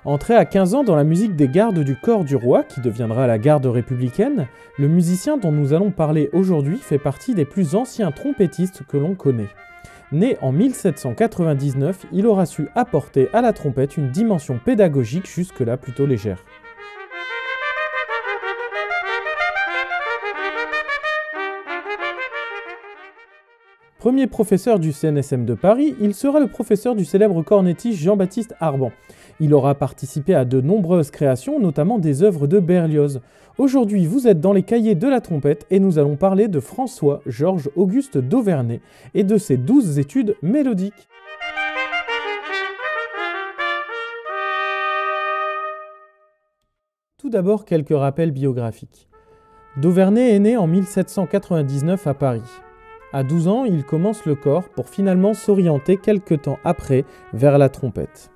Entré à 15 ans dans la musique des gardes du corps du roi, qui deviendra la garde républicaine, le musicien dont nous allons parler aujourd'hui fait partie des plus anciens trompettistes que l'on connaît. Né en 1799, il aura su apporter à la trompette une dimension pédagogique jusque-là plutôt légère. Premier professeur du CNSM de Paris, il sera le professeur du célèbre cornettiste Jean-Baptiste Arban. Il aura participé à de nombreuses créations, notamment des œuvres de Berlioz. Aujourd'hui, vous êtes dans les cahiers de la trompette et nous allons parler de François-Georges Auguste d'Auverney et de ses 12 études mélodiques. Tout d'abord, quelques rappels biographiques. D'Auverney est né en 1799 à Paris. À 12 ans, il commence le corps pour finalement s'orienter quelque temps après vers la trompette.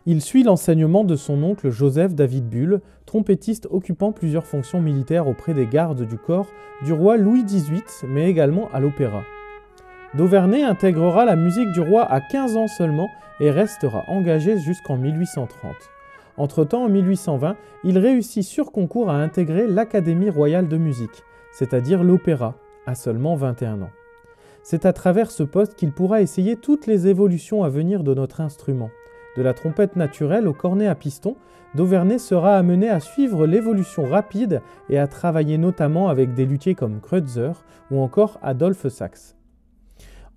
Il suit l'enseignement de son oncle Joseph David Bull, trompettiste occupant plusieurs fonctions militaires auprès des gardes du corps du roi Louis XVIII, mais également à l'opéra. D'Auverney intégrera la musique du roi à 15 ans seulement et restera engagé jusqu'en 1830. Entre-temps, en 1820, il réussit sur concours à intégrer l'Académie royale de musique, c'est-à-dire l'opéra, à seulement 21 ans. C'est à travers ce poste qu'il pourra essayer toutes les évolutions à venir de notre instrument. De la trompette naturelle au cornet à piston, d'Auverney sera amené à suivre l'évolution rapide et à travailler notamment avec des luthiers comme Kreutzer ou encore Adolphe Sax.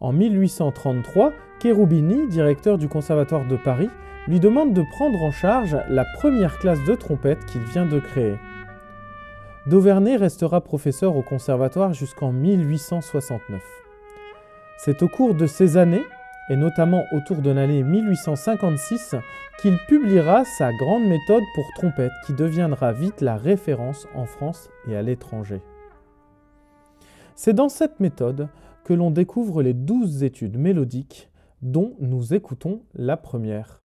En 1833, Cherubini, directeur du Conservatoire de Paris, lui demande de prendre en charge la première classe de trompette qu'il vient de créer. D'Auverney restera professeur au Conservatoire jusqu'en 1869. C'est au cours de ces années, et notamment autour de l'année 1856, qu'il publiera sa grande méthode pour trompette qui deviendra vite la référence en France et à l'étranger. C'est dans cette méthode que l'on découvre les 12 études mélodiques dont nous écoutons la première.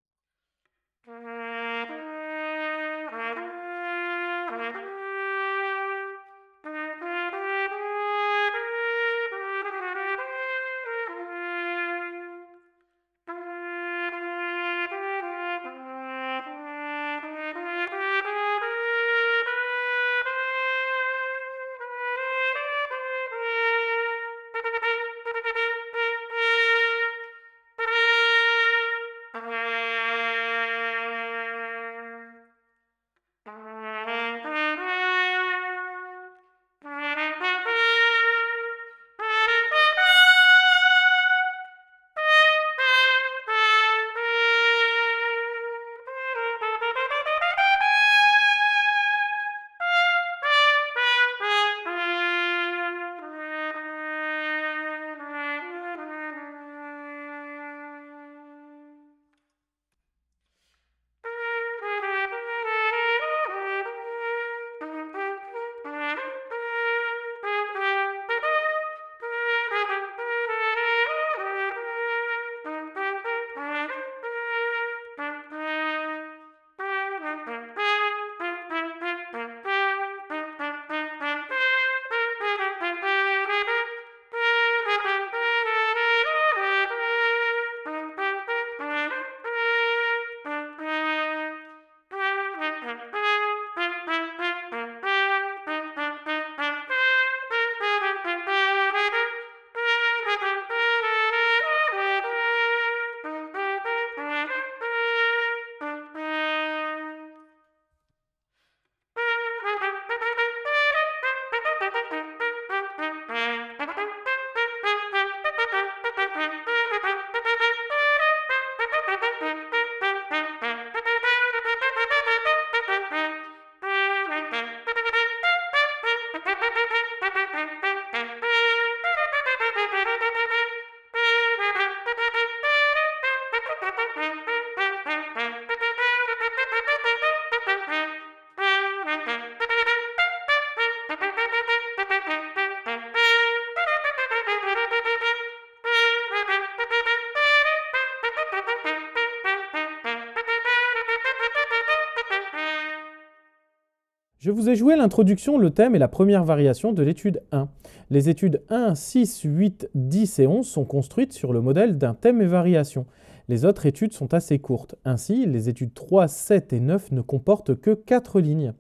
Je vous ai joué l'introduction, le thème et la première variation de l'étude 1. Les études 1, 6, 8, 10 et 11 sont construites sur le modèle d'un thème et variation. Les autres études sont assez courtes. Ainsi, les études 3, 7 et 9 ne comportent que 4 lignes.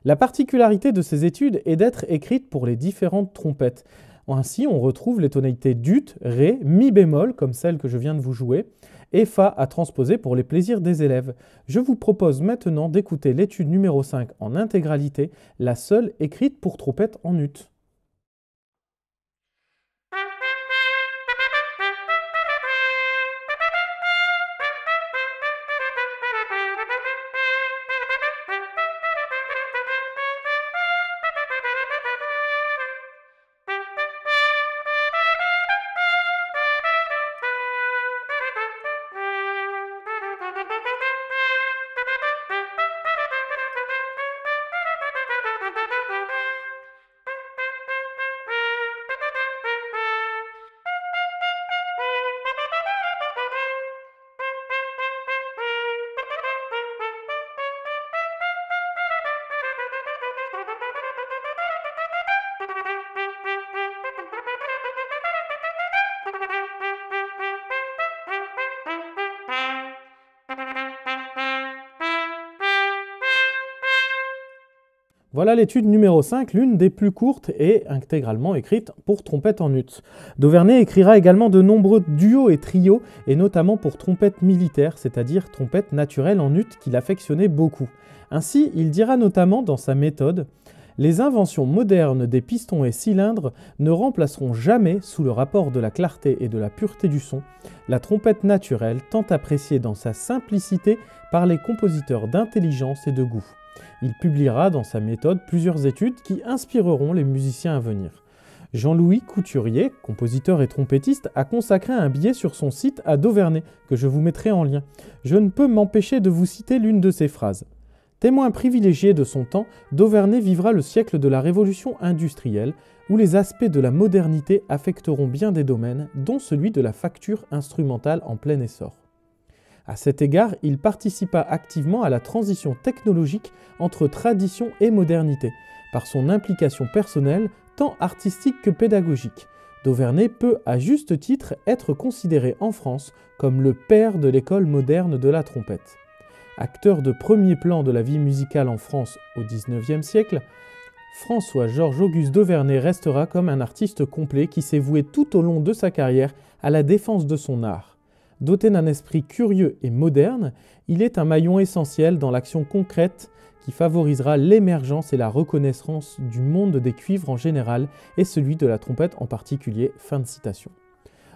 La particularité de ces études est d'être écrites pour les différentes trompettes. Ainsi, on retrouve les tonalités d'ut, ré, mi bémol, comme celle que je viens de vous jouer, et fa à transposer pour les plaisirs des élèves. Je vous propose maintenant d'écouter l'étude numéro 5 en intégralité, la seule écrite pour trompette en ut. Voilà l'étude numéro 5, l'une des plus courtes et intégralement écrite pour trompette en ut. Dauvergne écrira également de nombreux duos et trios, et notamment pour trompette militaire, c'est-à-dire trompette naturelle en ut qu'il affectionnait beaucoup. Ainsi, il dira notamment dans sa méthode « Les inventions modernes des pistons et cylindres ne remplaceront jamais, sous le rapport de la clarté et de la pureté du son, la trompette naturelle tant appréciée dans sa simplicité par les compositeurs d'intelligence et de goût. » Il publiera dans sa méthode plusieurs études qui inspireront les musiciens à venir. Jean-Louis Couturier, compositeur et trompettiste, a consacré un billet sur son site à Dauvergne, que je vous mettrai en lien. Je ne peux m'empêcher de vous citer l'une de ses phrases. Témoin privilégié de son temps, Dauvergne vivra le siècle de la révolution industrielle, où les aspects de la modernité affecteront bien des domaines, dont celui de la facture instrumentale en plein essor. À cet égard, il participa activement à la transition technologique entre tradition et modernité, par son implication personnelle, tant artistique que pédagogique. Dauvergne peut, à juste titre, être considéré en France comme le père de l'école moderne de la trompette. Acteur de premier plan de la vie musicale en France au XIXe siècle, François-Georges-Auguste Dauvergne restera comme un artiste complet qui s'est voué tout au long de sa carrière à la défense de son art. Doté d'un esprit curieux et moderne, il est un maillon essentiel dans l'action concrète qui favorisera l'émergence et la reconnaissance du monde des cuivres en général et celui de la trompette en particulier. Fin de citation.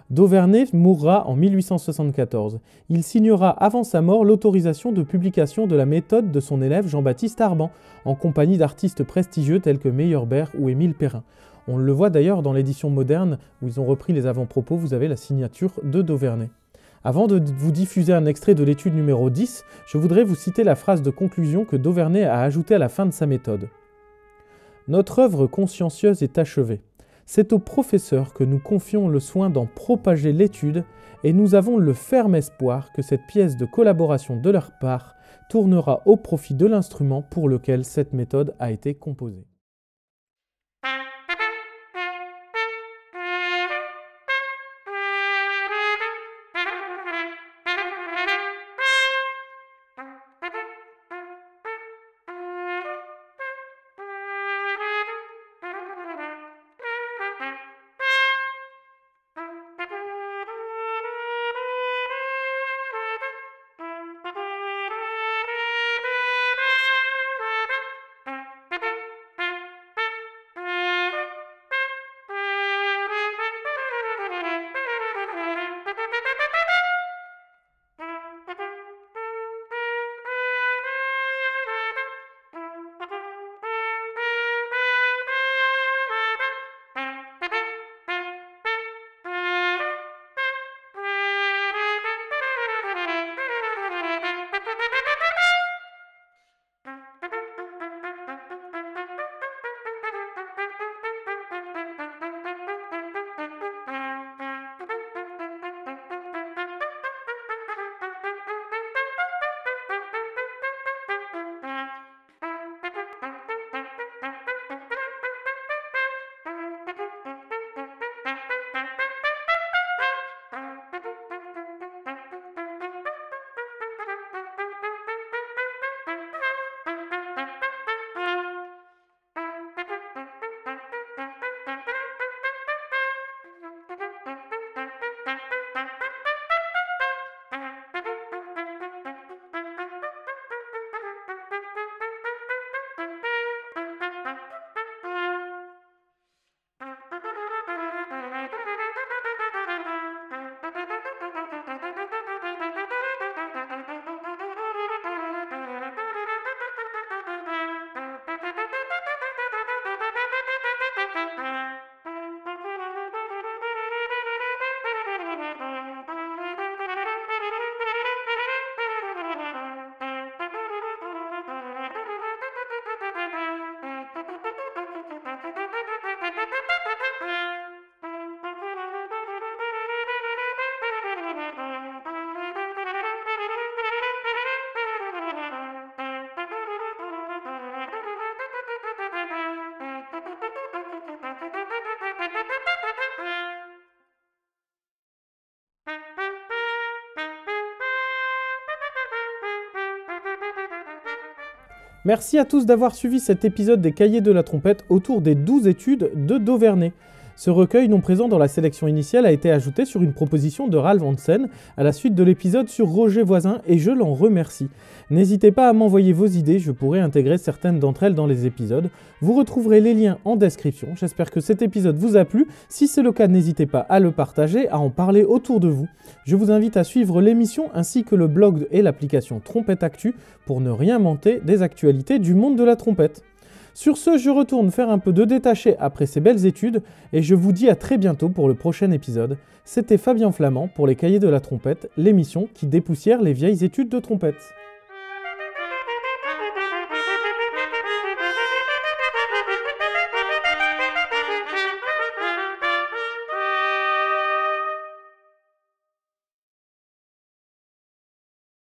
Dauvergne mourra en 1874. Il signera avant sa mort l'autorisation de publication de la méthode de son élève Jean-Baptiste Arban, en compagnie d'artistes prestigieux tels que Meyerbeer ou Émile Perrin. On le voit d'ailleurs dans l'édition moderne où ils ont repris les avant-propos, vous avez la signature de Dauvergne. Avant de vous diffuser un extrait de l'étude numéro 10, je voudrais vous citer la phrase de conclusion que Dauvergne a ajoutée à la fin de sa méthode. « Notre œuvre consciencieuse est achevée. C'est aux professeurs que nous confions le soin d'en propager l'étude et nous avons le ferme espoir que cette pièce de collaboration de leur part tournera au profit de l'instrument pour lequel cette méthode a été composée. » Merci à tous d'avoir suivi cet épisode des Cahiers de la trompette autour des 12 études de Dauvernet. Ce recueil non présent dans la sélection initiale a été ajouté sur une proposition de Ralph Hansen à la suite de l'épisode sur Roger Voisin et je l'en remercie. N'hésitez pas à m'envoyer vos idées, je pourrai intégrer certaines d'entre elles dans les épisodes. Vous retrouverez les liens en description. J'espère que cet épisode vous a plu. Si c'est le cas, n'hésitez pas à le partager, à en parler autour de vous. Je vous invite à suivre l'émission ainsi que le blog et l'application Trompette Actu pour ne rien manquer des actualités du monde de la trompette. Sur ce, je retourne faire un peu de détaché après ces belles études et je vous dis à très bientôt pour le prochain épisode. C'était Fabien Flamand pour les Cahiers de la trompette, l'émission qui dépoussière les vieilles études de trompette.